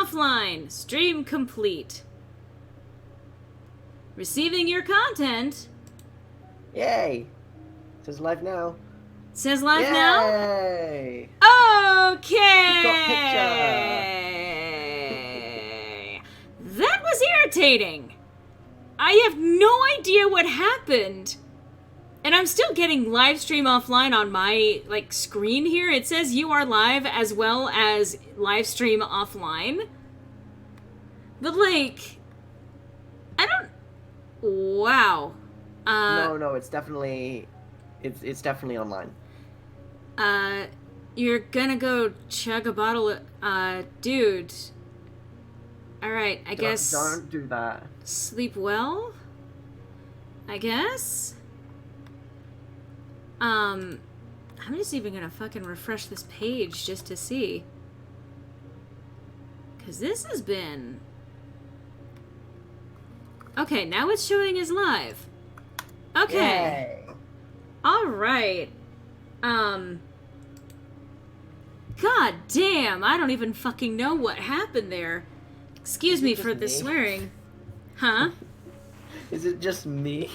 offline. Stream complete. Receiving your content. Yay! It says live now. It says live now? Yay! Okay! You got That was irritating. I have no idea what happened. And I'm still getting live stream offline on my, screen here. It says you are live as well as live stream offline. But, I don't... Wow. No, it's definitely... It's definitely online. You're gonna go chug a bottle of... Dude. Alright, I guess... Don't do that. Sleep well? I guess? I'm just even gonna fucking refresh this page just to see. 'Cause this has been... Okay, now it's showing as live. Okay. Yay. Alright. God damn, I don't even fucking know what happened there. Excuse me for the swearing. Huh? Is it just me?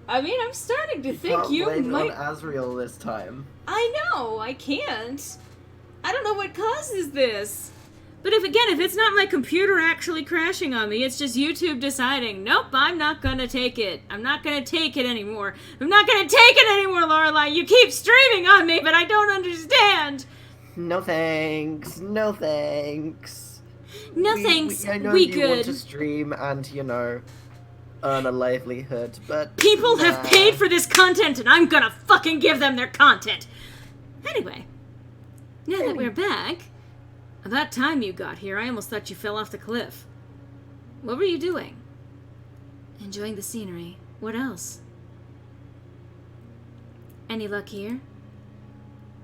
I mean, I'm starting to think you blame might... it on Asriel this time. I know, I can't. I don't know what causes this. But if it's not my computer actually crashing on me, it's just YouTube deciding, nope, I'm not gonna take it. I'm not gonna take it anymore. I'm not gonna take it anymore, Lorelai. You keep streaming on me, but I don't understand. No thanks. No thanks. No thanks. I know we you good. want to stream and, earn a livelihood, but... People have paid for this content, and I'm gonna fucking give them their content. Anyway, now that we're back... About time you got here, I almost thought you fell off the cliff. What were you doing? Enjoying the scenery. What else? Any luck here?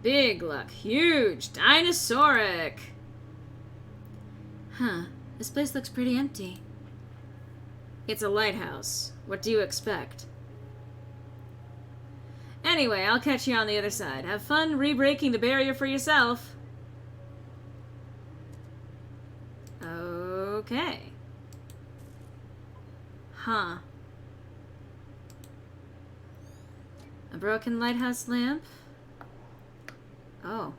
Big luck. Huge. Dinosauric. Huh. This place looks pretty empty. It's a lighthouse. What do you expect? Anyway, I'll catch you on the other side. Have fun re-breaking the barrier for yourself. Okay. Huh. A broken lighthouse lamp? Oh.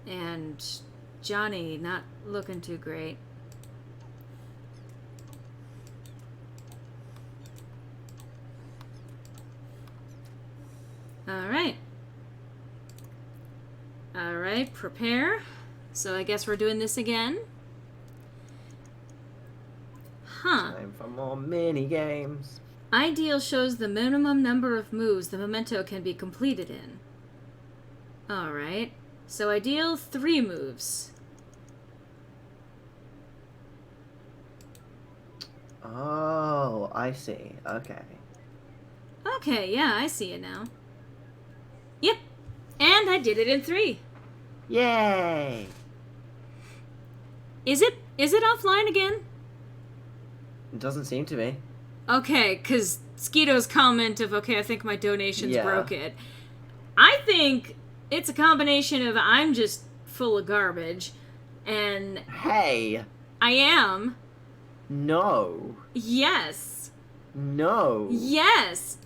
And Johnny not looking too great. Alright. Alright, prepare. So I guess we're doing this again. Huh. Time for more mini-games. Ideal shows the minimum number of moves the memento can be completed in. Alright. So ideal, 3 moves. Oh, I see. Okay. Okay, yeah, I see it now. Yep. And I did it in 3. Yay! Is it offline again? It doesn't seem to be. Okay, because Skeeto's comment of, okay, I think my donations Yeah. broke it. I think it's a combination of I'm just full of garbage, and Hey! I am. No. Yes. No. Yes.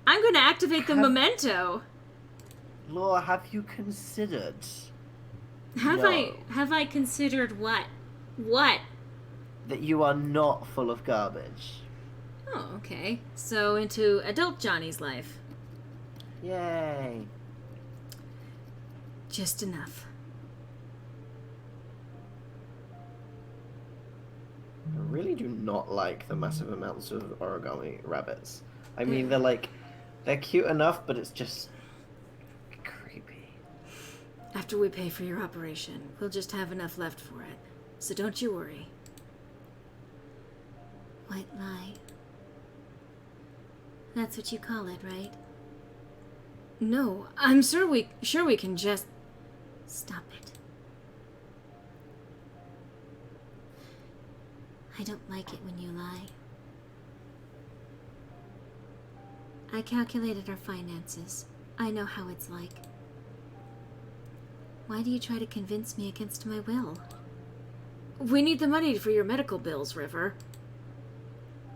I'm going to activate the memento. Laura, have you considered? Have No. I considered what? What? That you are not full of garbage. Oh, okay. So into adult Johnny's life. Yay. Just enough. I really do not like the massive amounts of origami rabbits. I mean, they're cute enough, but it's just creepy. After we pay for your operation, we'll just have enough left for it. So don't you worry. White lie. That's what you call it, right? No, I'm sure we can just... Stop it. I don't like it when you lie. I calculated our finances. I know how it's like. Why do you try to convince me against my will? We need the money for your medical bills, River.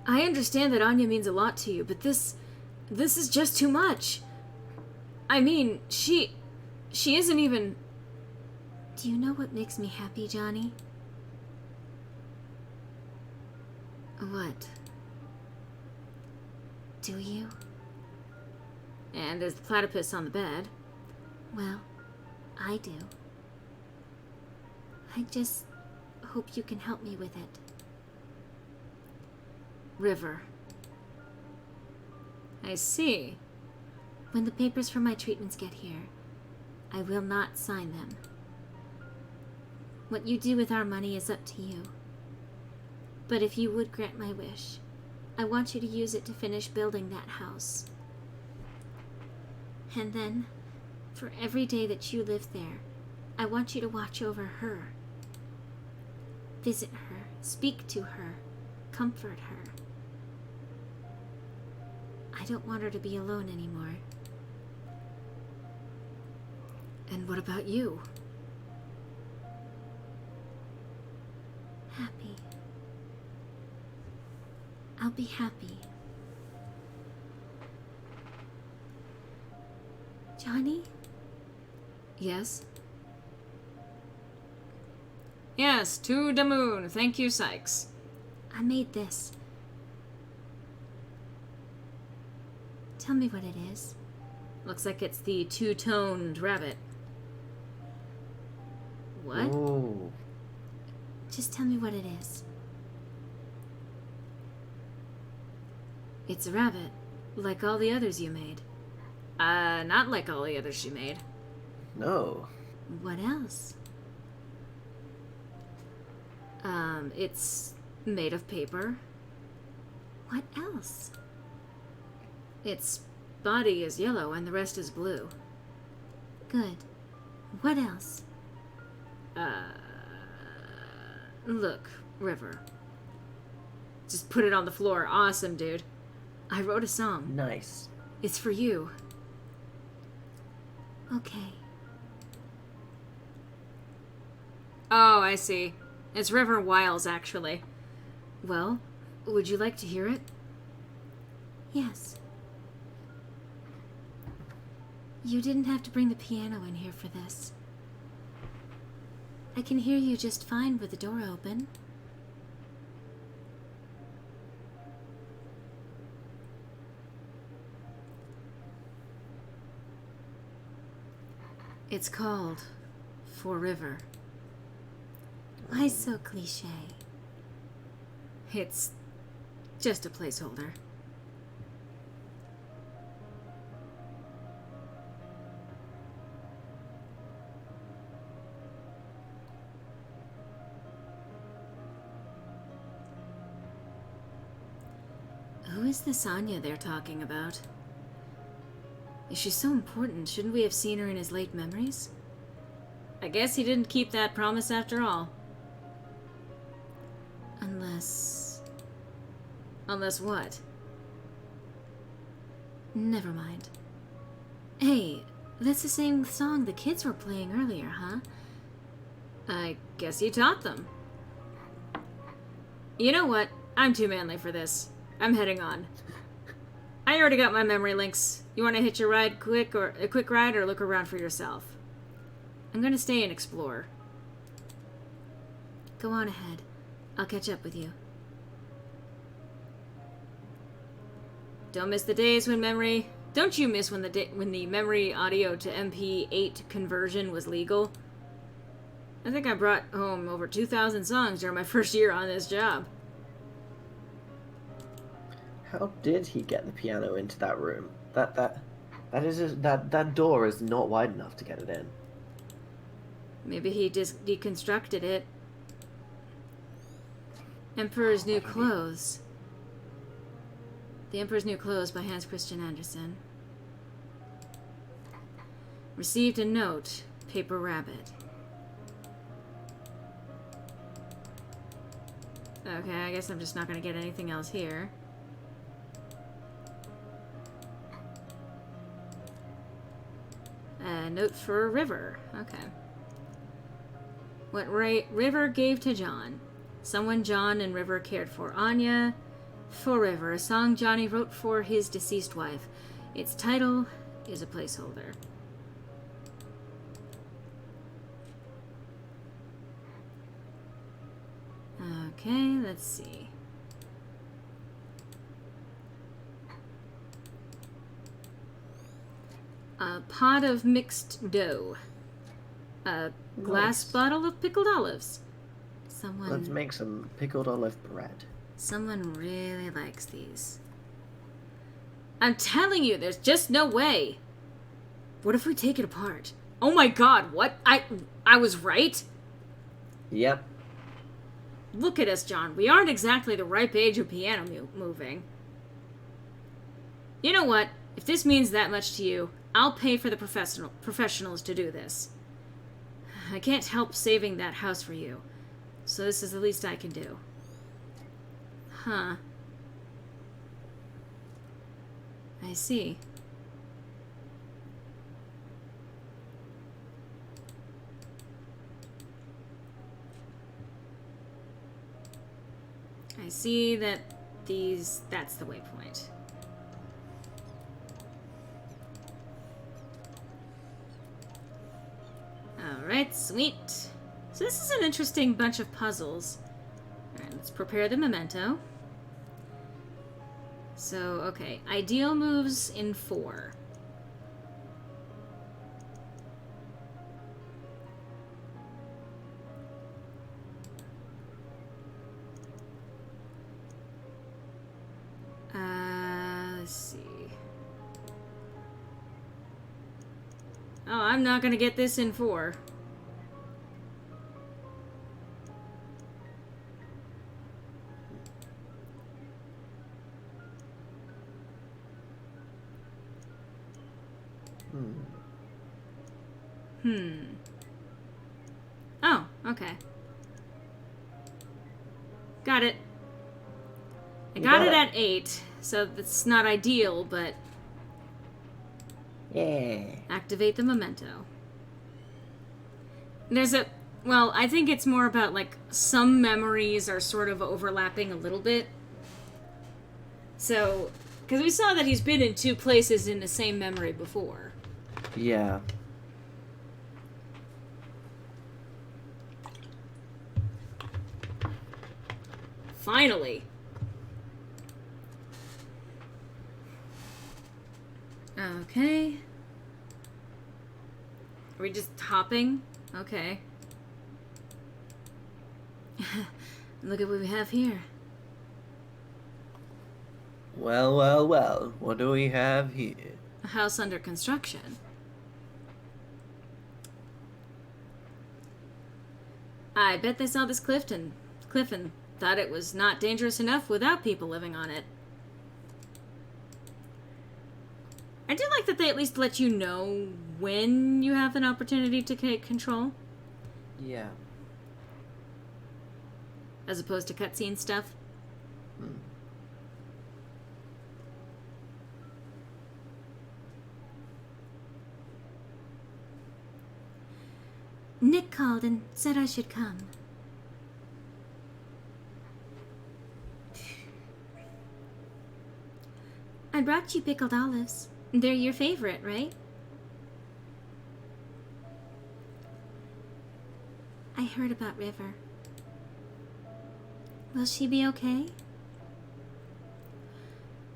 I understand that Anya means a lot to you, but this is just too much. I mean, she isn't even... Do you know what makes me happy, Johnny? What? Do you? And there's the platypus on the bed. Well, I do. I just hope you can help me with it. River. I see. When the papers for my treatments get here, I will not sign them. What you do with our money is up to you. But if you would grant my wish, I want you to use it to finish building that house. And then, for every day that you live there, I want you to watch over her. Visit her, speak to her, comfort her. I don't want her to be alone anymore. And what about you? Happy. I'll be happy. Johnny? Yes? Yes, to the moon. Thank you, Sykes. I made this. Tell me what it is. Looks like it's the two-toned rabbit. What? Ooh. Just tell me what it is. It's a rabbit, like all the others you made. Not like all the others you made. No. What else? It's made of paper. What else? Its body is yellow and the rest is blue. Good. What else? Look, River. Just put it on the floor. Awesome, dude. I wrote a song. Nice. It's for you. Okay. Oh, I see. It's River Wiles, actually. Well, would you like to hear it? Yes. You didn't have to bring the piano in here for this. I can hear you just fine with the door open. It's called For River. Why so cliche? It's just a placeholder. Who is this Anya they're talking about? If she's so important, shouldn't we have seen her in his late memories? I guess he didn't keep that promise after all. Unless what? Never mind. Hey, that's the same song the kids were playing earlier, huh? I guess you taught them. You know what? I'm too manly for this. I'm heading on. I already got my memory links. You want to hitch a ride quick, or a quick ride, or look around for yourself? I'm gonna stay and explore. Go on ahead. I'll catch up with you. Don't miss the days when memory... Don't you miss when the memory audio to MP8 conversion was legal? I think I brought home over 2,000 songs during my first year on this job. How did he get the piano into that room? That door is not wide enough to get it in. Maybe he just deconstructed it. Emperor's New Clothes. The Emperor's New Clothes by Hans Christian Andersen. Received a note. Paper Rabbit. Okay, I guess I'm just not going to get anything else here. Note for River. Okay. What River gave to John. Someone John and River cared for. Anya for River, a song Johnny wrote for his deceased wife. Its title is a placeholder. Okay, let's see. A pot of mixed dough. A glass bottle of pickled olives. Let's make some pickled olive bread. Someone really likes these. I'm telling you, there's just no way. What if we take it apart? Oh my god, what? I was right? Yep. Look at us, John. We aren't exactly the ripe age of piano moving. You know what? If this means that much to you, I'll pay for the professionals to do this. I can't help saving that house for you, so this is the least I can do. Huh. I see. I see that that's the waypoint. Alright, sweet. So this is an interesting bunch of puzzles. Alright, let's prepare the memento. So, okay. Ideal moves in 4. Let's see. Oh, I'm not gonna get this in 4. Oh, okay. Got it. I got it at 8, so that's not ideal, but... Yeah. Activate the memento. There's a... Well, I think it's more about, like, some memories are sort of overlapping a little bit. So, because we saw that he's been in 2 places in the same memory before. Yeah. Finally. Okay. Are we just hopping? Okay. Look at what we have here. Well, well, well. What do we have here? A house under construction. I bet they saw this cliff and thought it was not dangerous enough without people living on it. I do like that they at least let you know when you have an opportunity to take control. Yeah. As opposed to cutscene stuff. Nick called and said I should come. I brought you pickled olives. They're your favorite, right? I heard about River. Will she be okay?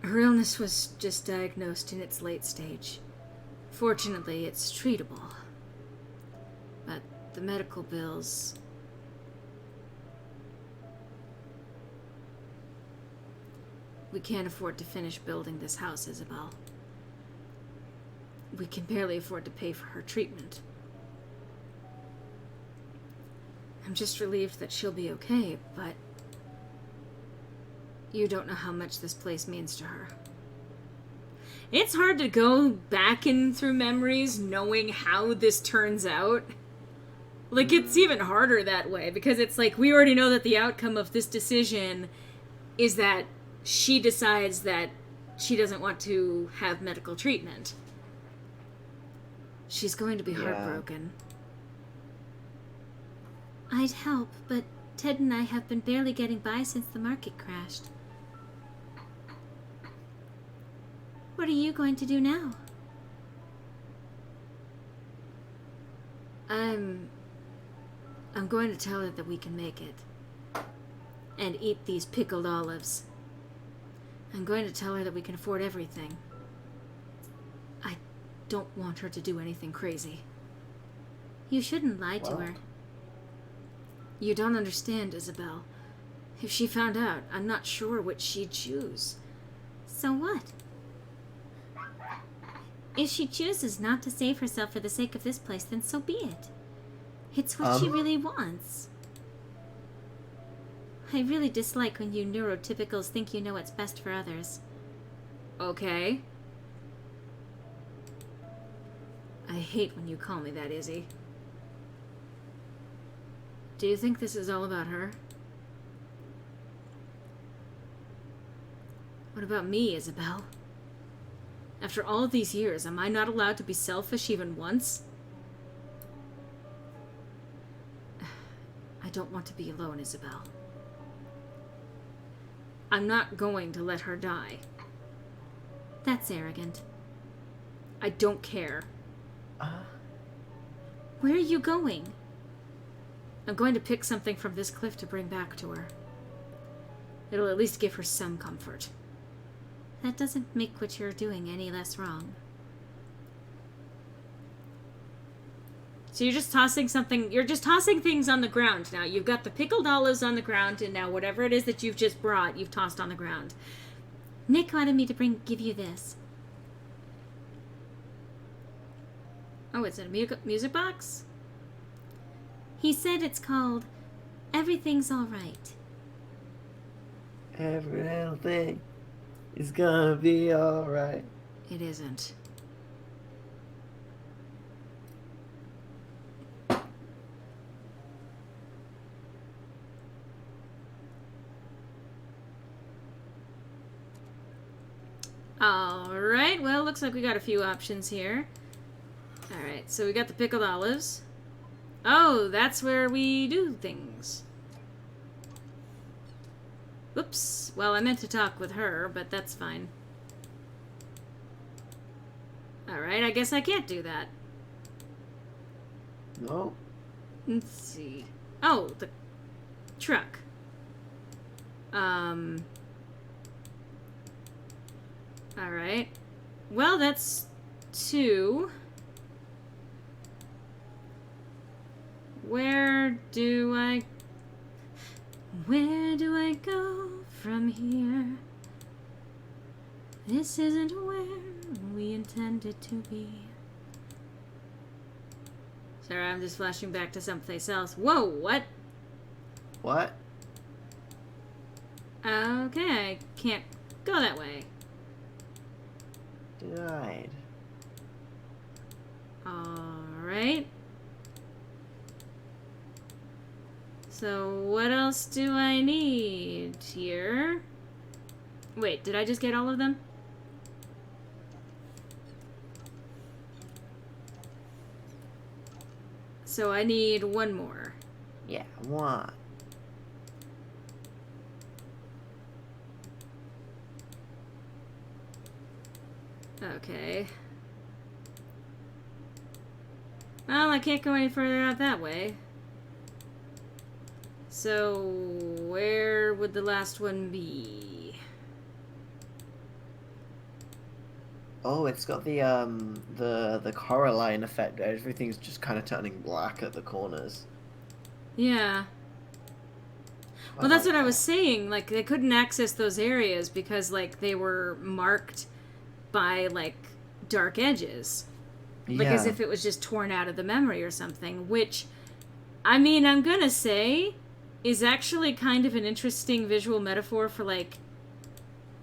Her illness was just diagnosed in its late stage. Fortunately, it's treatable. But the medical bills... We can't afford to finish building this house, Isabel. We can barely afford to pay for her treatment. I'm just relieved that she'll be okay, but... You don't know how much this place means to her. It's hard to go back in through memories knowing how this turns out. Like, it's even harder that way, because it's like, we already know that the outcome of this decision is that she decides that she doesn't want to have medical treatment. She's going to be heartbroken. I'd help, but Ted and I have been barely getting by since the market crashed. What are you going to do now? I'm going to tell her that we can make it. And eat these pickled olives. I'm going to tell her that we can afford everything. I don't want her to do anything crazy. You shouldn't lie to her. You don't understand, Isabel. If she found out, I'm not sure what she'd choose. So what? If she chooses not to save herself for the sake of this place, then so be it. It's what she really wants. I really dislike when you neurotypicals think you know what's best for others. Okay. I hate when you call me that, Izzy. Do you think this is all about her? What about me, Isabel? After all of these years, am I not allowed to be selfish even once? I don't want to be alone, Isabel. I'm not going to let her die. That's arrogant. I don't care. Where are you going? I'm going to pick something from this cliff to bring back to her. It'll at least give her some comfort. That doesn't make what you're doing any less wrong. So you're just tossing things on the ground now. You've got the pickled olives on the ground, and now whatever it is that you've just brought, you've tossed on the ground. Nick wanted me to give you this. Oh, it's a music box? He said it's called Everything's Alright. Every little thing is gonna be alright. It isn't. Alright, well, looks like we got a few options here. Alright, so we got the pickled olives. Oh, that's where we do things. Whoops. Well, I meant to talk with her, but that's fine. Alright, I guess I can't do that. No. Let's see. Oh, the truck. Alright. Well, that's 2. Where do I go from here? This isn't where we intended to be. Sorry, I'm just flashing back to someplace else. Whoa, what? What? Okay, I can't go that way. Denied. Alright. So, what else do I need here? Wait, did I just get all of them? So I need one more. Yeah, one. Okay. Well, I can't go any further out that way. So, where would the last one be? Oh, it's got the Coraline effect. Everything's just kind of turning black at the corners. Yeah. Well, that's what I was saying. Like, they couldn't access those areas because, like, they were marked by, like, dark edges. Like, as if it was just torn out of the memory or something, which, I mean, I'm gonna say, is actually kind of an interesting visual metaphor for, like,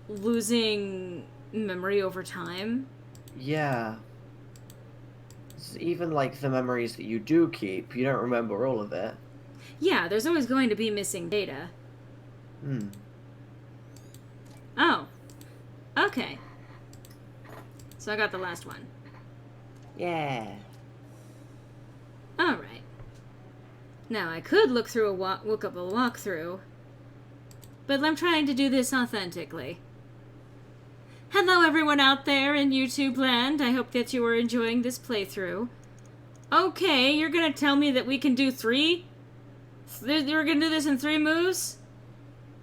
losing memory over time. Yeah. It's even, like, the memories that you do keep, you don't remember all of it. Yeah, there's always going to be missing data. Oh. Okay. So I got the last one. Yeah. Alright. Now, I could look up a walkthrough, but I'm trying to do this authentically. Hello, everyone out there in YouTube land. I hope that you are enjoying this playthrough. Okay, you're gonna tell me that we can do 3? We're gonna do this in 3 moves?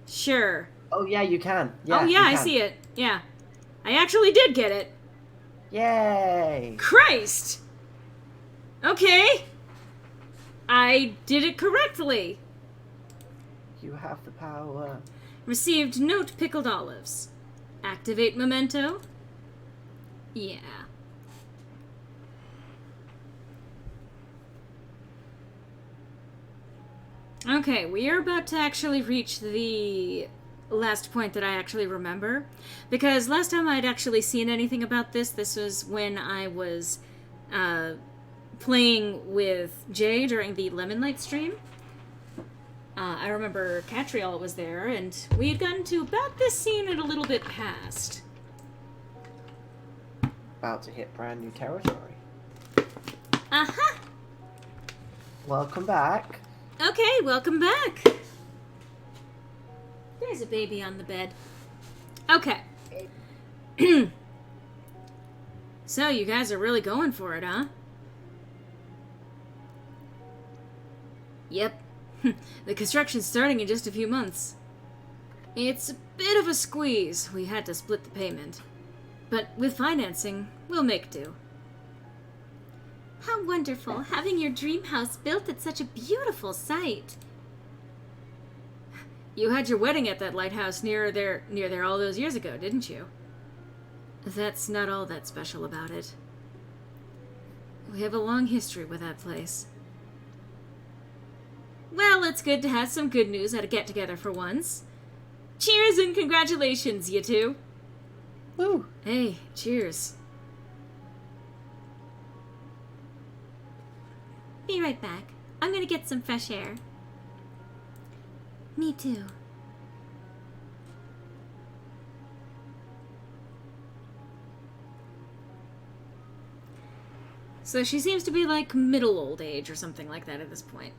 Sure. Oh, yeah, you can. Yeah, oh, yeah, I see it. Yeah. I actually did get it. Yay! Christ! Okay. I did it correctly. You have the power. Received note pickled olives. Activate memento? Yeah. Okay, we are about to actually reach the last point that I actually remember. Because last time I'd actually seen anything about this was when I was playing with Jay during the Lemon Light stream. I remember Catriel was there, and we had gotten to about this scene and a little bit past. About to hit brand new territory. Uh-huh. Welcome back. Okay, welcome back. There's a baby on the bed. Okay. So, you guys are really going for it, huh? Yep. The construction's starting in just a few months. It's a bit of a squeeze. We had to split the payment. But with financing, we'll make do. How wonderful, having your dream house built at such a beautiful site. You had your wedding at that lighthouse near there all those years ago, didn't you? That's not all that special about it. We have a long history with that place. Well, it's good to have some good news at a get-together for once. Cheers and congratulations, you two. Woo! Hey, cheers. Be right back. I'm gonna get some fresh air. Me too. So she seems to be like middle old age or something like that at this point.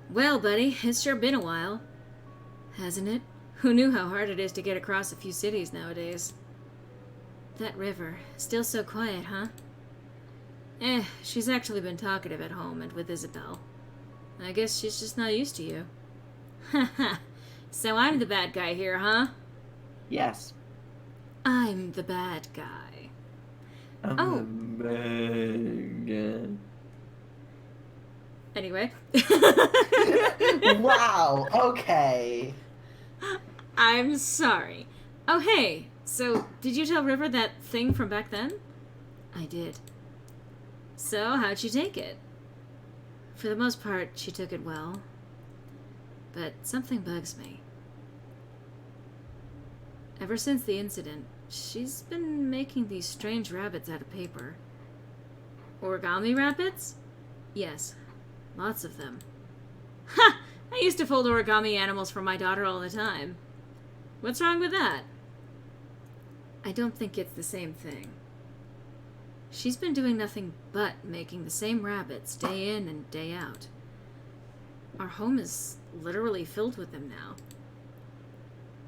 Well, buddy, it's sure been a while. Hasn't it? Who knew how hard it is to get across a few cities nowadays? That river, still so quiet, huh? She's actually been talkative at home and with Isabel. I guess she's just not used to you. Haha. So I'm the bad guy here, huh? Yes. I'm the bad guy. I'm the bad guy. Anyway. Wow, okay. I'm sorry. Oh, hey. So, did you tell River that thing from back then? I did. So, how'd she take it? For the most part, she took it well. But something bugs me. Ever since the incident, she's been making these strange rabbits out of paper. Origami rabbits? Yes. Lots of them. Ha! I used to fold origami animals for my daughter all the time. What's wrong with that? I don't think it's the same thing. She's been doing nothing but making the same rabbits day in and day out. Our home is literally filled with them now.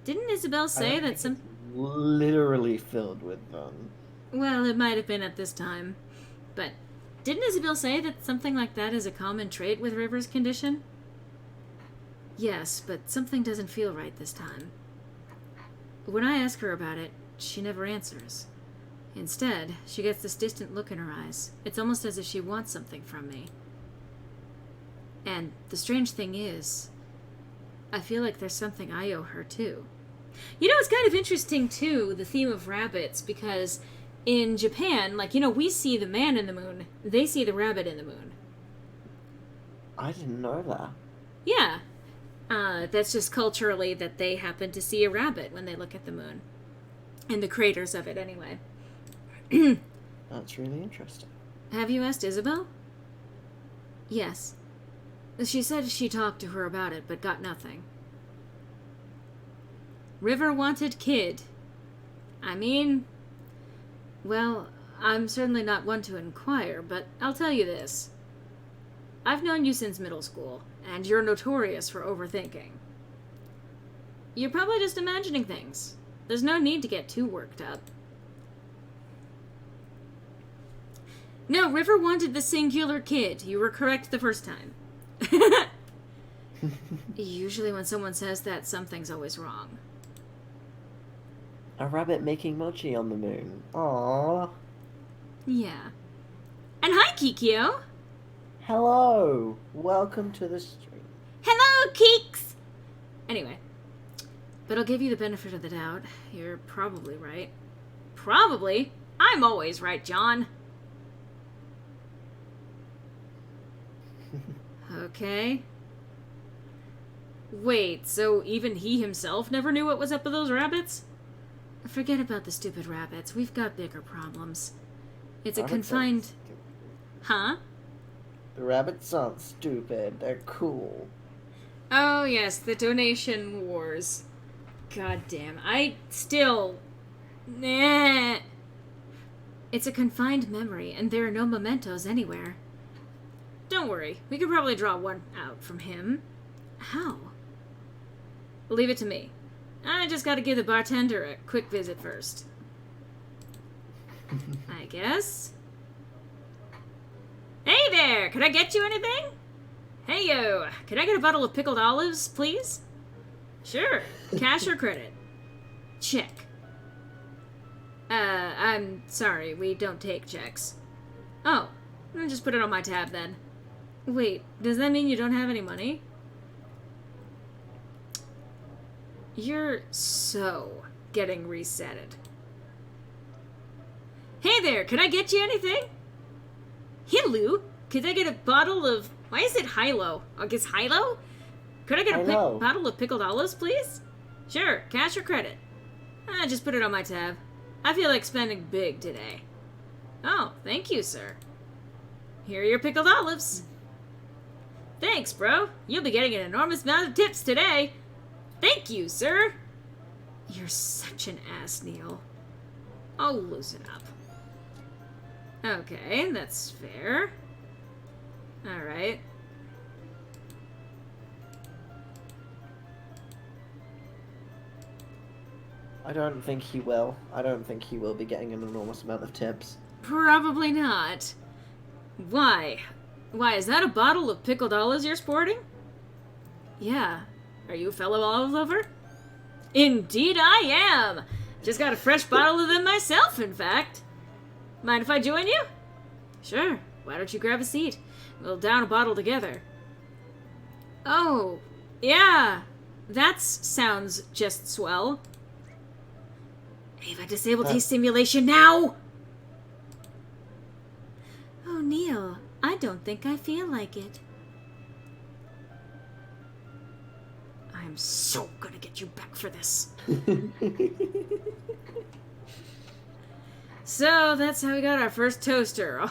Didn't Isabel say that some... Literally filled with them. Well, it might have been at this time. But didn't Isabel say that something like that is a common trait with River's condition? Yes, but something doesn't feel right this time. When I ask her about it, she never answers. Instead, she gets this distant look in her eyes. It's almost as if she wants something from me. And the strange thing is, I feel like there's something I owe her, too. You know, it's kind of interesting, too, the theme of rabbits, because in Japan, like, you know, we see the man in the moon. They see the rabbit in the moon. I didn't know that. Yeah. That's just culturally that they happen to see a rabbit when they look at the moon. In the craters of it, anyway. That's really interesting. Have you asked Isabel? Yes. She said she talked to her about it, but got nothing. River wanted kid. I mean... Well, I'm certainly not one to inquire, but I'll tell you this. I've known you since middle school, and you're notorious for overthinking. You're probably just imagining things. There's no need to get too worked up. No, River wanted the singular kid. You were correct the first time. Usually when someone says that, something's always wrong. A rabbit making mochi on the moon. Aww. Yeah. And hi, Kikyo! Hello! Welcome to the stream. Hello, Keeks! Anyway. But I'll give you the benefit of the doubt. You're probably right. Probably? I'm always right, John. Okay. Wait, so even he himself never knew what was up with those rabbits? Forget about the stupid rabbits. We've got bigger problems. It's a confined... Huh? The rabbits aren't stupid. They're cool. Oh, yes, the donation wars. God damn. I still... Nah. It's a confined memory, and there are no mementos anywhere. Don't worry. We could probably draw one out from him. How? Leave it to me. I just gotta give the bartender a quick visit first. I guess. Hey there! Could I get you anything? Hey yo! Could I get a bottle of pickled olives, please? Sure. Cash or credit? Check. I'm sorry. We don't take checks. Oh. I'll just put it on my tab then. Wait, does that mean you don't have any money? You're so getting resetted. Hey there, could I get you anything? Hello, could I get a bottle of... Why is it Hilo? I guess Hilo? Could I get a bottle of pickled olives, please? Sure, cash or credit? Just put it on my tab. I feel like spending big today. Oh, thank you, sir. Here are your pickled olives. Thanks, bro. You'll be getting an enormous amount of tips today. Thank you, sir. You're such an ass, Neil. I'll loosen up. Okay, that's fair. Alright. I don't think he will. I don't think he will be getting an enormous amount of tips. Probably not. Why? Why, is that a bottle of pickled olives you're sporting? Yeah. Are you a fellow olive lover? Indeed I am! Just got a fresh bottle of them myself, in fact. Mind if I join you? Sure. Why don't you grab a seat? We'll down a bottle together. Oh, yeah. That sounds just swell. Ava, disable taste simulation now! Oh, Neil, I don't think I feel like it. I'm so gonna get you back for this. So, that's how we got our first toaster.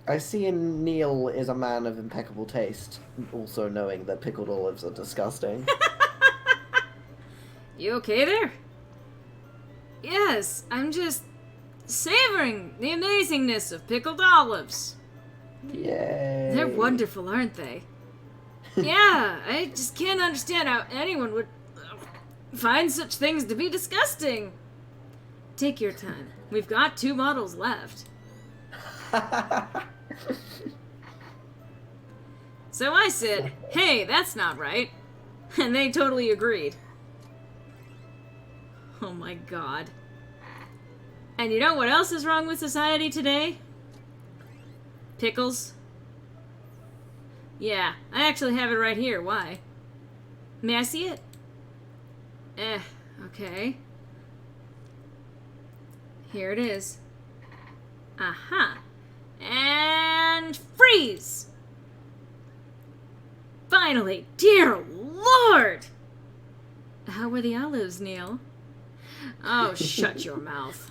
I see Neil is a man of impeccable taste, also knowing that pickled olives are disgusting. You okay there? Yes, I'm just savoring the amazingness of pickled olives. Yay. They're wonderful, aren't they? Yeah, I just can't understand how anyone would find such things to be disgusting. Take your time. We've got 2 models left. So I said, hey, that's not right. And they totally agreed. Oh my god. And you know what else is wrong with society today? Pickles. Yeah, I actually have it right here. Why? May I see it? Okay. Here it is. Aha. And freeze! Finally! Dear Lord! How were the olives, Neil? Oh, shut your mouth.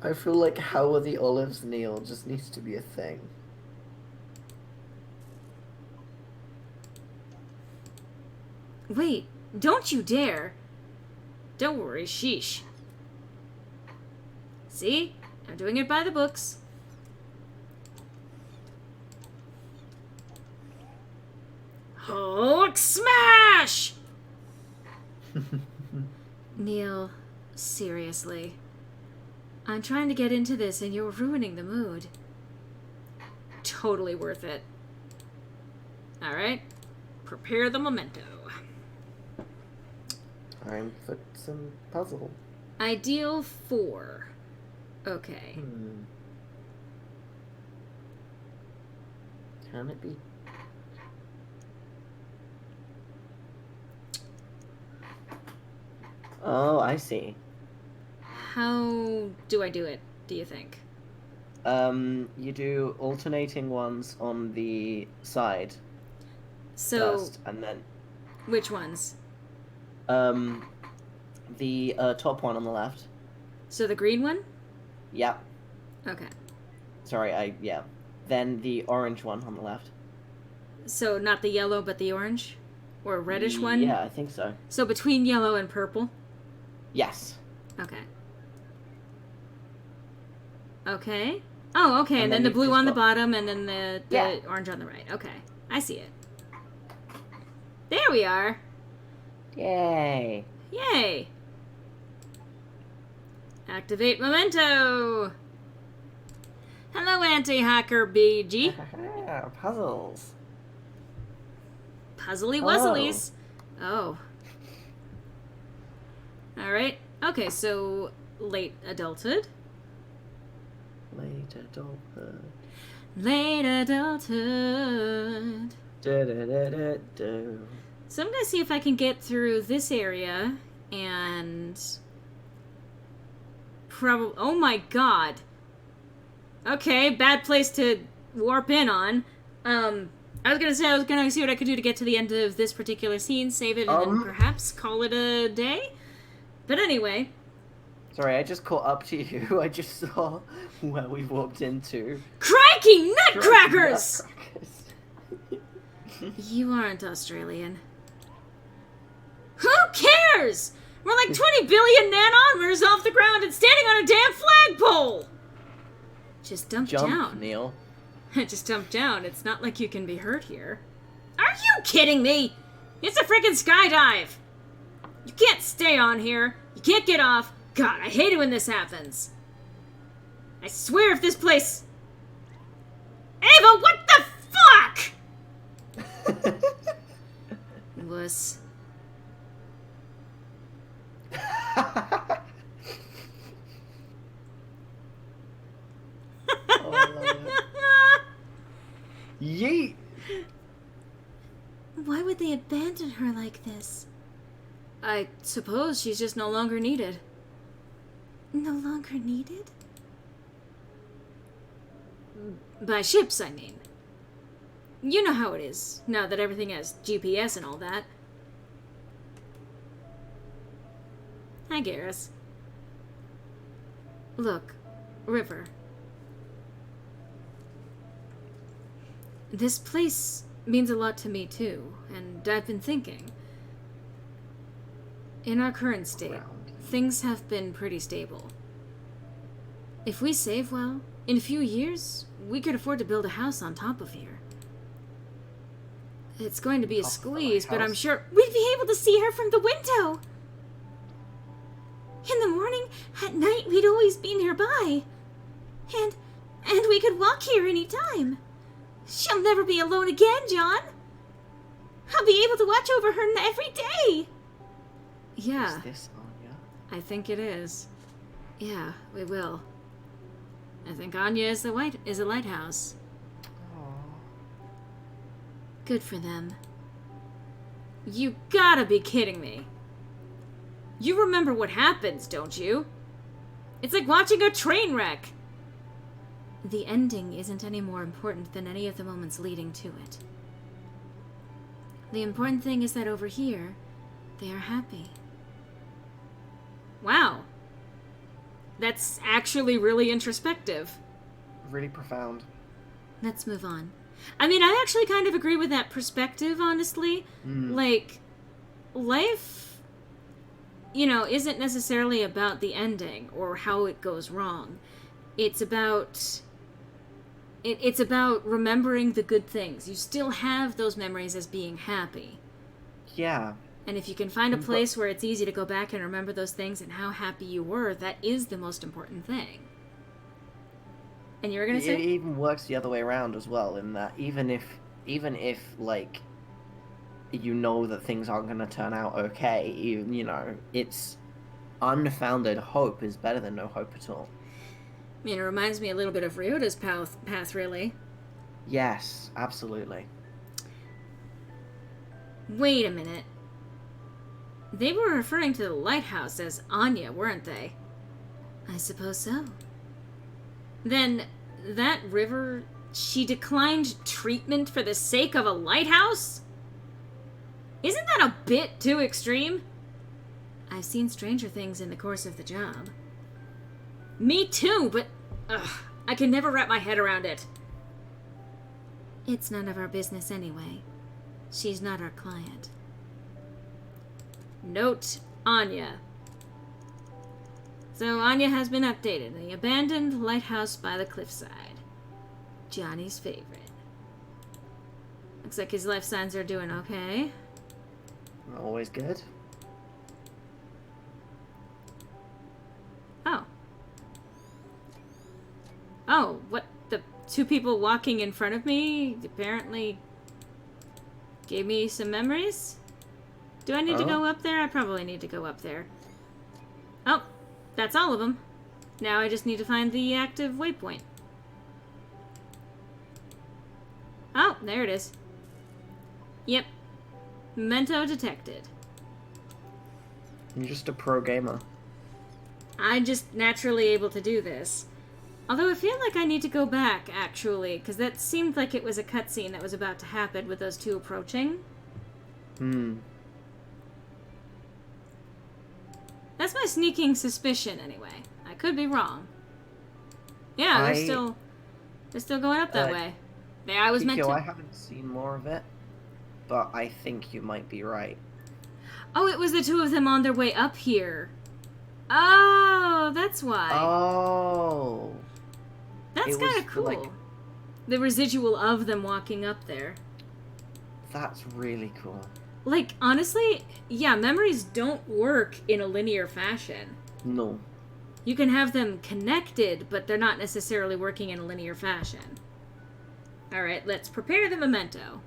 I feel like how are the olives, Neil, just needs to be a thing. Wait, don't you dare. Don't worry, sheesh. See? I'm doing it by the books. Hulk smash! Neil, seriously. I'm trying to get into this and you're ruining the mood. Totally worth it. Alright. Prepare the memento. Time for some puzzle. Ideal 4. Okay. Can it be? Oh, I see. How do I do it, do you think? You do alternating ones on the side So, first, and then which ones? the top one on the left. So the green one? Yeah. Okay. Sorry, yeah. Then the orange one on the left. So not the yellow, but the orange? Or reddish one? Yeah, I think so. So between yellow and purple? Yes. Okay. Okay. Oh, okay, and then the you've blue just on the got- bottom, and then the Yeah. orange on the right. Okay. I see it. There we are. Yay. Yay. Activate memento. Hello, anti-hacker BG. Puzzles. Puzzly Hello. wuzzlies. Oh. Alright. Okay, so late adulthood. Late adulthood. Late adulthood. Do. So I'm gonna see if I can get through this area and probably. Oh my god. Okay, bad place to warp in on. I was gonna say I was gonna see what I could do to get to the end of this particular scene, save it, and then perhaps call it a day. But anyway. Sorry, I just caught up to you. I just saw where we walked into. Crikey nutcrackers! Nutcrackers. You aren't Australian. Who cares? We're like 20 billion nanometers off the ground and standing on a damn flagpole! Just dump Jump, down. Neil. Just dump down. It's not like you can be hurt here. Are you kidding me? It's a freaking skydive! You can't stay on here. You can't get off. God, I hate it when this happens. I swear if this place... Ava, what the fuck?! Wuss. Oh, I love it. Yeet! Why would they abandon her like this? I suppose she's just no longer needed. No longer needed? By ships, I mean. You know how it is, now that everything has GPS and all that. Hi, Garrus. Look, River. This place means a lot to me, too, and I've been thinking. In our current state, things have been pretty stable. If we save well, in a few years, we could afford to build a house on top of here. It's going to be a squeeze, but I'm sure we'd be able to see her from the window. In the morning, at night, we'd always be nearby. And we could walk here any time. She'll never be alone again, John. I'll be able to watch over her every day. Yeah. Is this Anya? I think it is. Yeah, we will. I think Anya is a lighthouse. Aww. Good for them. You gotta be kidding me. You remember what happens, don't you? It's like watching a train wreck. The ending isn't any more important than any of the moments leading to it. The important thing is that over here, they are happy. Wow. That's actually really introspective. Really profound. Let's move on. I mean, I actually kind of agree with that perspective, honestly. Like, life, isn't necessarily about the ending or how it goes wrong. It's about... It's about remembering the good things. You still have those memories as being happy. Yeah. And if you can find a place where it's easy to go back and remember those things and how happy you were, that is the most important thing. And you were going to say? It even works the other way around as well, in that even if like, you know that things aren't going to turn out okay, you know, it's unfounded hope is better than no hope at all. I mean, it reminds me a little bit of Ryota's path, really. Yes, absolutely. Wait a minute. They were referring to the lighthouse as Anya, weren't they? I suppose so. Then, that river, she declined treatment for the sake of a lighthouse? Isn't that a bit too extreme? I've seen stranger things in the course of the job. Me too, but I can never wrap my head around it. It's none of our business anyway. She's not our client. Note, Anya. So Anya has been updated. The abandoned lighthouse by the cliffside. Johnny's favorite. Looks like his life signs are doing okay. Always good. Oh. Oh, what? The two people walking in front of me apparently gave me some memories? Do I need to go up there? I probably need to go up there. Oh, that's all of them. Now I just need to find the active waypoint. Oh, there it is. Yep. Memento detected. You're just a pro gamer. I'm just naturally able to do this. Although I feel like I need to go back, actually, because that seemed like it was a cutscene that was about to happen with those two approaching. That's my sneaking suspicion, anyway. I could be wrong. Yeah, they're still going up that way. Yeah, I was meant to... I haven't seen more of it, but I think you might be right. Oh, it was the two of them on their way up here. Oh, that's why. Oh. That's kind of cool. Like, the residual of them walking up there. That's really cool. Like, honestly, yeah, memories don't work in a linear fashion. No. You can have them connected, but they're not necessarily working in a linear fashion. Alright, let's prepare the memento.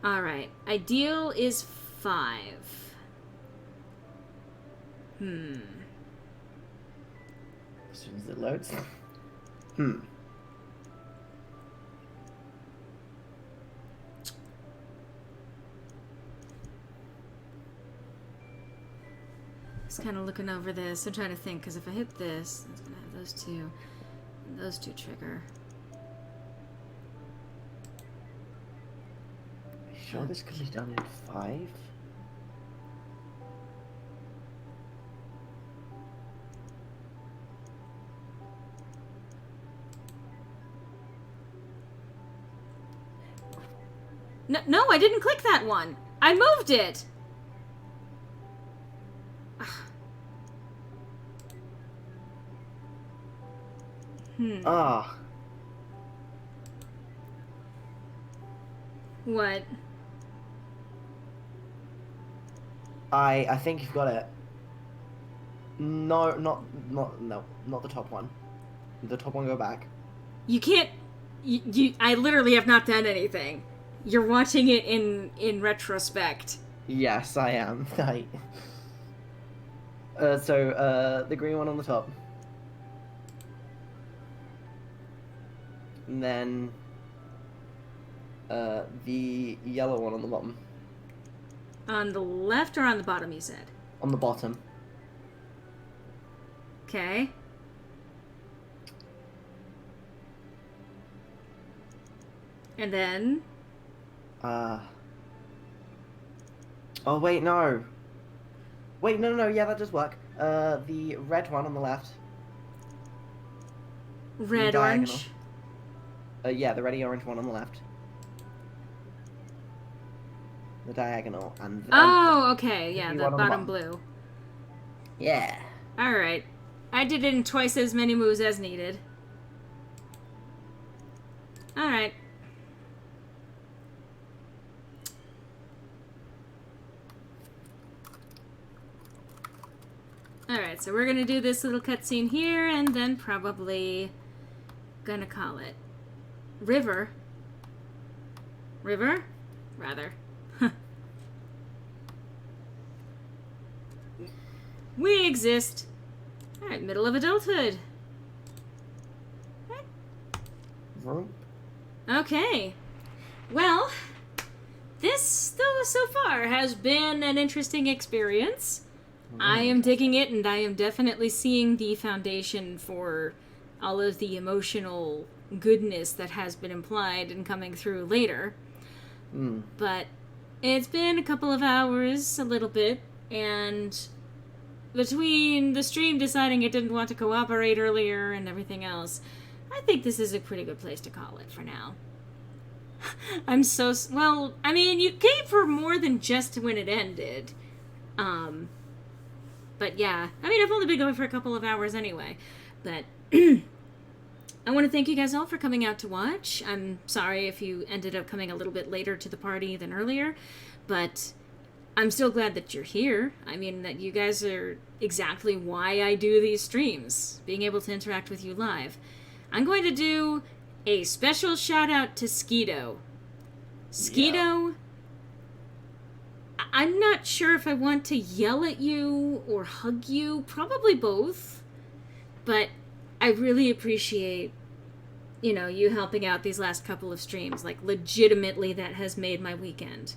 Alright, ideal is 5. As soon as it loads. Just kind of looking over this. I'm trying to think, because if I hit this, it's going to have those two. And those two trigger. Are you sure this could be done in 5? No, I didn't click that one. I moved it. Ah. What? I think you've got it. No, not the top one. The top one, go back. You can't... I literally have not done anything. You're watching it in retrospect. Yes, I am. So, the green one on the top. And then, the yellow one on the bottom. On the left or on the bottom, you said? On the bottom. Okay. And then... Oh, wait, no. Wait, no, yeah, that does work. The red one on the left. Red, orange? Yeah, the reddy orange one on the left. The diagonal, and then... Oh, okay, yeah, the bottom bottom. blue. Yeah. Alright. I did it in twice as many moves as needed. Alright. Alright, so we're gonna do this little cutscene here, and then probably gonna call it River. River? Rather. We exist. Alright, middle of adulthood. Okay. Well, this, though, so far has been an interesting experience. I am digging it, and I am definitely seeing the foundation for all of the emotional goodness that has been implied and coming through later. But it's been a couple of hours, a little bit, and between the stream deciding it didn't want to cooperate earlier and everything else, I think this is a pretty good place to call it for now. I'm so... Well, I mean, you came for more than just when it ended. But yeah. I mean, I've only been going for a couple of hours anyway. But I want to thank you guys all for coming out to watch. I'm sorry if you ended up coming a little bit later to the party than earlier. But I'm still glad that you're here. I mean, that you guys are exactly why I do these streams. Being able to interact with you live. I'm going to do a special shout out to Skeeto. Skeeto, yeah. I'm not sure if I want to yell at you or hug you. Probably both. But I really appreciate, you know, you helping out these last couple of streams. Like, legitimately, that has made my weekend.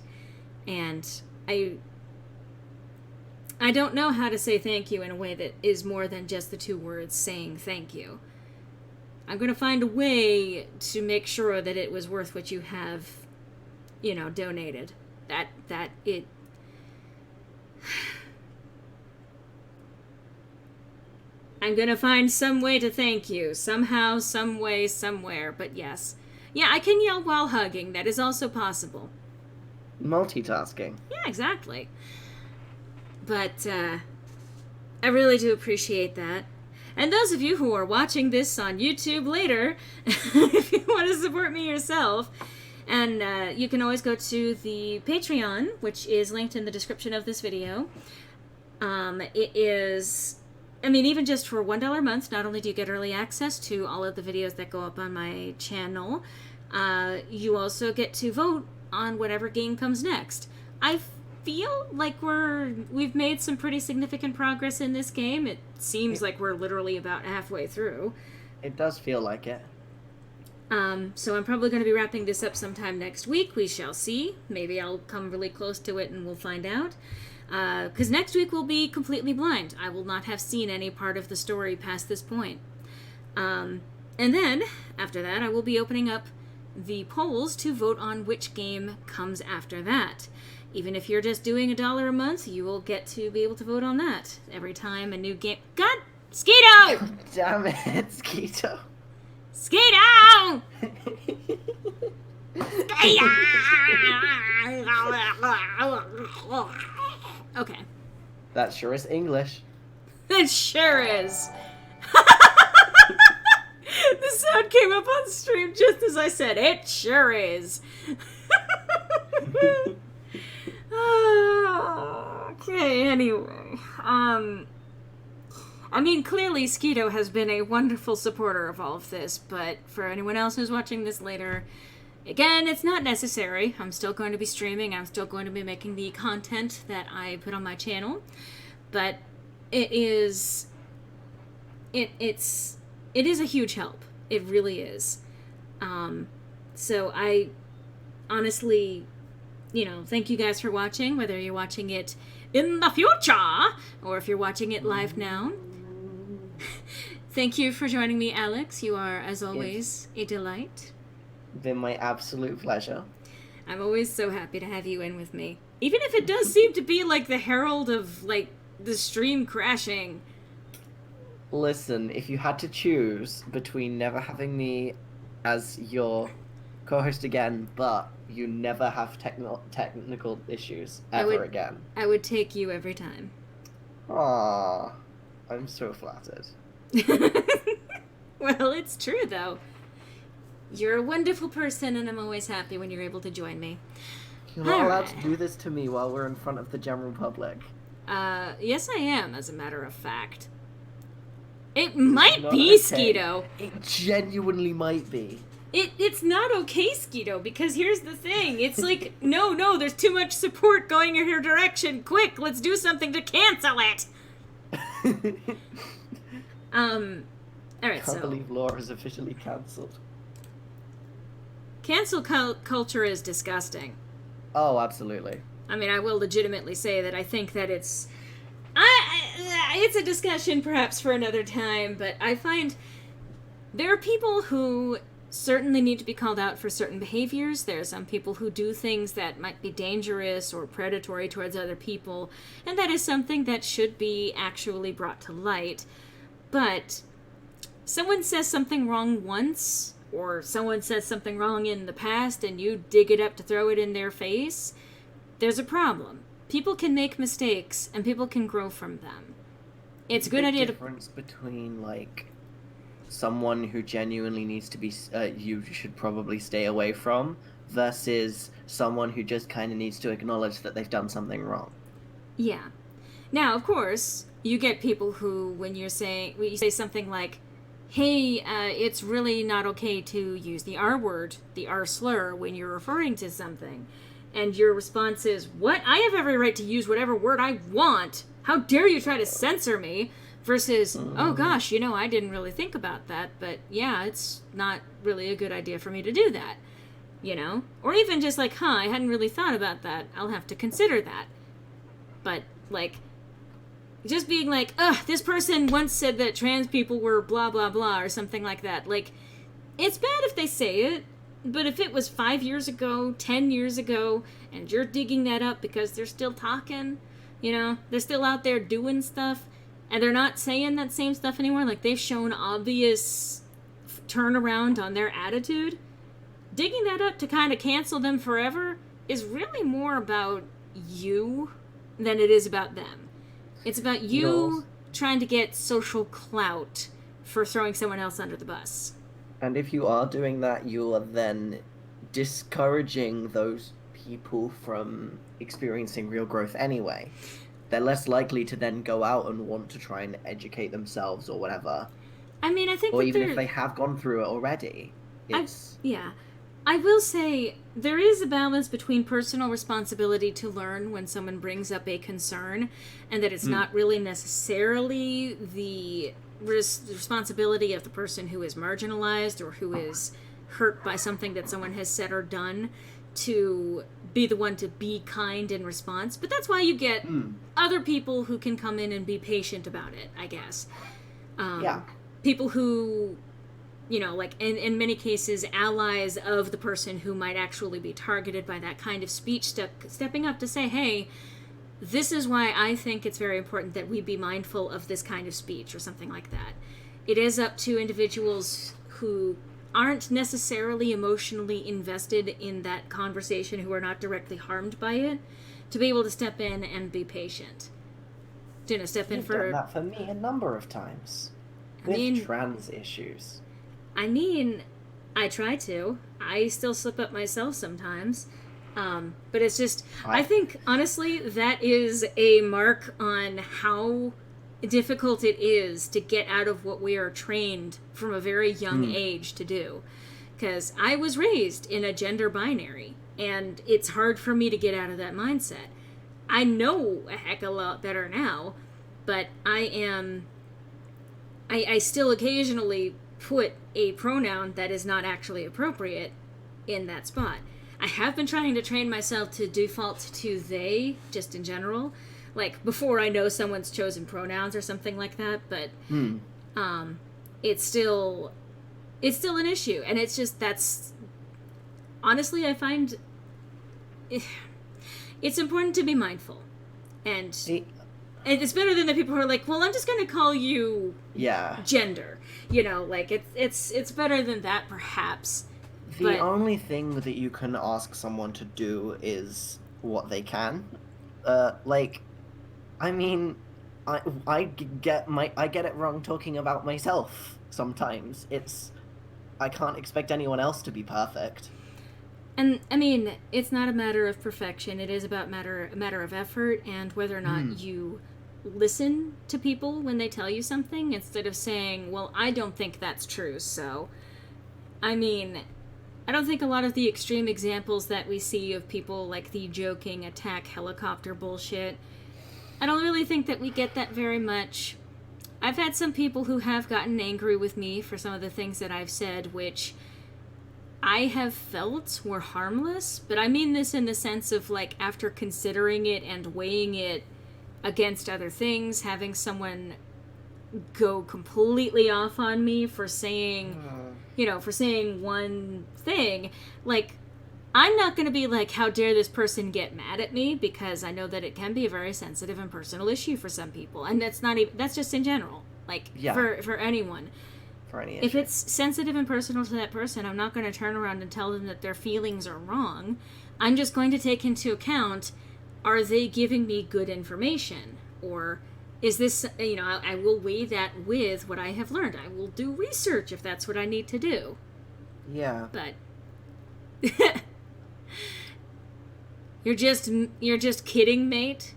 And I don't know how to say thank you in a way that is more than just the two words saying thank you. I'm going to find a way to make sure that it was worth what you have, you know, donated. That it... I'm going to find some way to thank you. Somehow, some way, somewhere. But yes. Yeah, I can yell while hugging. That is also possible. Multitasking. Yeah, exactly. But, I really do appreciate that. And those of you who are watching this on YouTube later, if you want to support me yourself, and you can always go to the Patreon, which is linked in the description of this video. It is, I mean, even just for $1 a month, not only do you get early access to all of the videos that go up on my channel, you also get to vote on whatever game comes next. I feel like we've made some pretty significant progress in this game. It seems like we're literally about halfway through. It does feel like it. So I'm probably going to be wrapping this up sometime next week. We shall see. Maybe I'll come really close to it and we'll find out. Because next week will be completely blind. I will not have seen any part of the story past this point. And then, after that, I will be opening up the polls to vote on which game comes after that. Even if you're just doing $1 a month, you will get to be able to vote on that every time a new game... God! Skeeto! Damn it, Skeeto. Skeeto! Okay. That sure is English. It sure is. The sound came up on stream just as I said, it sure is. Okay, anyway. I mean, clearly Skeeto has been a wonderful supporter of all of this, but for anyone else who's watching this later, again, it's not necessary. I'm still going to be streaming. I'm still going to be making the content that I put on my channel, but it is a huge help. It really is. So I honestly, you know, thank you guys for watching, whether you're watching it in the future or if you're watching it live now. Thank you for joining me, Alex. You are, as always, a delight. Been my absolute pleasure. I'm always so happy to have you in with me. Even if it does seem to be like the herald of, like, the stream crashing. Listen, if you had to choose between never having me as your co-host again, but you never have technical issues ever again. I would take you every time. Aww, I'm so flattered. Well, it's true, though. You're a wonderful person, and I'm always happy when you're able to join me. You're not allowed to Alright. do this to me while we're in front of the general public. Yes, I am, as a matter of fact. It It's might not be, okay. Skeeto. It genuinely might be. It's not okay, Skeeto, because here's the thing. It's like, no, there's too much support going in your direction. Quick, let's do something to cancel it. Alright, Can't so believe Law is officially cancelled. cancel culture is disgusting. Oh, absolutely. I mean, I will legitimately say that I think that it's it's a discussion perhaps for another time, but I find there are people who certainly need to be called out for certain behaviors. There are some people who do things that might be dangerous or predatory towards other people, and that is something that should be actually brought to light. But someone says something wrong once, or someone says something wrong in the past, and you dig it up to throw it in their face, there's a problem. People can make mistakes, and people can grow from them. It's a good idea to... difference between, like, someone who genuinely needs to be, you should probably stay away from, versus someone who just kind of needs to acknowledge that they've done something wrong. Yeah. Now, of course, you get people who, when you say something like, hey, it's really not okay to use the R word, the R slur, when you're referring to something. And your response is, what? I have every right to use whatever word I want. How dare you try to censor me? Versus, oh gosh, I didn't really think about that, but yeah, it's not really a good idea for me to do that. Or even just like, I hadn't really thought about that. I'll have to consider that. But, like, just being like, this person once said that trans people were blah, blah, blah, or something like that. Like, it's bad if they say it, but if it was 5 years ago, 10 years ago, and you're digging that up because they're still talking, they're still out there doing stuff, and they're not saying that same stuff anymore, like they've shown obvious turnaround on their attitude, digging that up to kind of cancel them forever is really more about you than it is about them. It's about you trying to get social clout for throwing someone else under the bus. And if you are doing that, you are then discouraging those people from experiencing real growth anyway. They're less likely to then go out and want to try and educate themselves or whatever. I mean, I think or even if they have gone through it already. I will say there is a balance between personal responsibility to learn when someone brings up a concern, and that it's not really necessarily the responsibility of the person who is marginalized or who is hurt by something that someone has said or done to be the one to be kind in response. But that's why you get other people who can come in and be patient about it, I guess. People who, like in many cases, allies of the person who might actually be targeted by that kind of speech, stepping up to say, hey, this is why I think it's very important that we be mindful of this kind of speech, or something like that. It is up to individuals who aren't necessarily emotionally invested in that conversation, who are not directly harmed by it, to be able to step in and be patient. You've done that for me a number of times. With trans issues. I mean, I try to. I still slip up myself sometimes. But it's just, I think, honestly, that is a mark on how difficult it is to get out of what we are trained from a very young age to do. Because I was raised in a gender binary, and it's hard for me to get out of that mindset. I know a heck of a lot better now, but I still occasionally put a pronoun that is not actually appropriate in that spot. I have been trying to train myself to default to they, just in general, like before I know someone's chosen pronouns or something like that, but it's still an issue, and it's just, that's, honestly, I find it's important to be mindful, and it's better than the people who are like, well, I'm just going to call you gender, like it's better than that, perhaps. The only thing that you can ask someone to do is what they can. I mean, I get it wrong talking about myself sometimes. I can't expect anyone else to be perfect. And I mean, it's not a matter of perfection. It is about a matter of effort and whether or not you listen to people when they tell you something instead of saying, "Well, I don't think that's true." So, I mean, I don't think a lot of the extreme examples that we see of people like the joking attack helicopter bullshit, I don't really think that we get that very much. I've had some people who have gotten angry with me for some of the things that I've said, which I have felt were harmless, but I mean this in the sense of, like, after considering it and weighing it against other things, having someone go completely off on me for saying, for saying one thing, like, I'm not going to be like, how dare this person get mad at me, because I know that it can be a very sensitive and personal issue for some people, and that's just in general, like, for anyone. For any issue. If it's sensitive and personal to that person, I'm not going to turn around and tell them that their feelings are wrong. I'm just going to take into account, are they giving me good information? Or is this, I will weigh that with what I have learned. I will do research if that's what I need to do. Yeah. But you're just kidding, mate?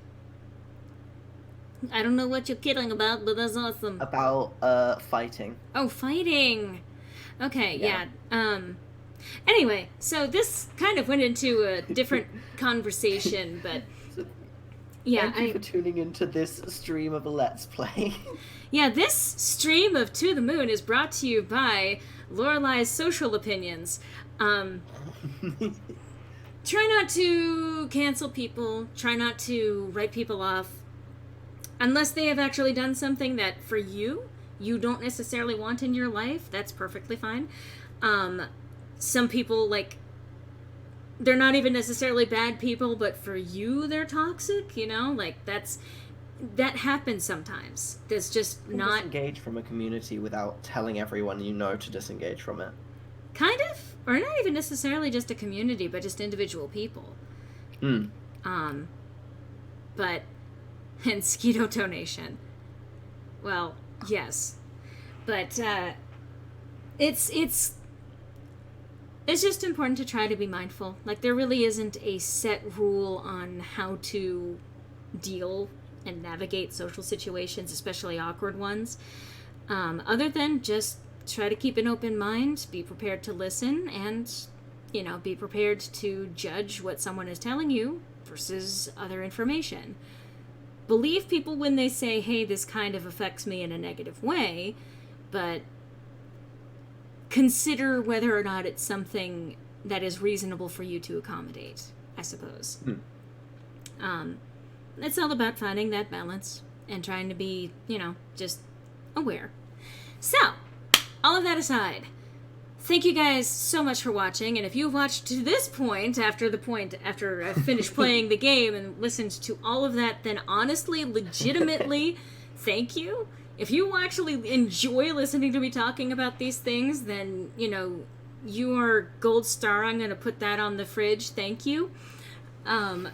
I don't know what you're kidding about, but that's awesome. About fighting. Oh, fighting. Okay, yeah. Anyway, so this kind of went into a different conversation, but yeah. Thank you for tuning into this stream of a Let's Play. Yeah, this stream of To the Moon is brought to you by Lorelei's Social Opinions. Try not to cancel people. Try not to write people off. Unless they have actually done something that, for you don't necessarily want in your life, that's perfectly fine. Some people, like, they're not even necessarily bad people, but for you, they're toxic, Like, that happens sometimes. There's just not... Disengage from a community without telling everyone to disengage from it. Kind of. Or not even necessarily just a community, but just individual people. But... And Skeeto donation. Well, yes. But, it's just important to try to be mindful. Like, there really isn't a set rule on how to deal and navigate social situations, especially awkward ones. Other than just try to keep an open mind, be prepared to listen, and, be prepared to judge what someone is telling you versus other information. Believe people when they say, hey, this kind of affects me in a negative way, but consider whether or not it's something that is reasonable for you to accommodate, I suppose. It's all about finding that balance and trying to be, just aware. So, all of that aside, thank you guys so much for watching, and if you've watched to this point, after I finished playing the game and listened to all of that, then honestly, legitimately, thank you. If you actually enjoy listening to me talking about these things, then, you are gold star. I'm going to put that on the fridge. Thank you. But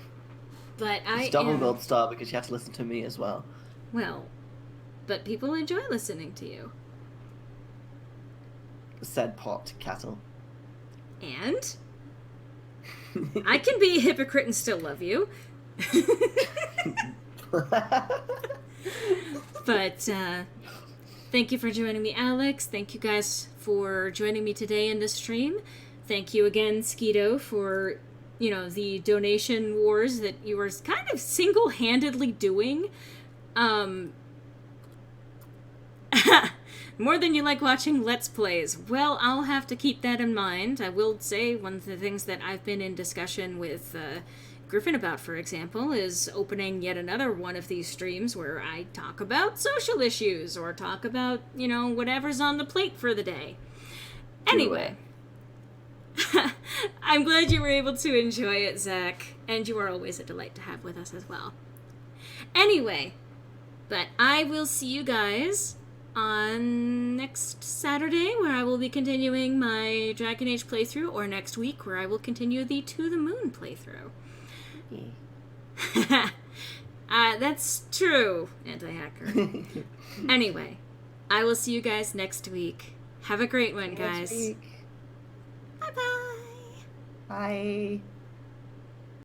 it's double gold star because you have to listen to me as well. Well, but people enjoy listening to you. Said pot cattle. And I can be a hypocrite and still love you. But thank you for joining me, Alex. Thank you guys for joining me today in this stream. Thank you again, Skeeto, for the donation wars that you were kind of single-handedly doing. More than you like watching Let's Plays. Well, I'll have to keep that in mind. I will say one of the things that I've been in discussion with Griffin about, for example, is opening yet another one of these streams where I talk about social issues or talk about, whatever's on the plate for the day. Anyway, I'm glad you were able to enjoy it, Zach, and you are always a delight to have with us as well. Anyway, but I will see you guys on next Saturday, where I will be continuing my Dragon Age playthrough, or next week, where I will continue the To the Moon playthrough. That's true, anti-hacker. Anyway, I will see you guys next week. Have a great one, guys. Next week. Bye-bye. Bye.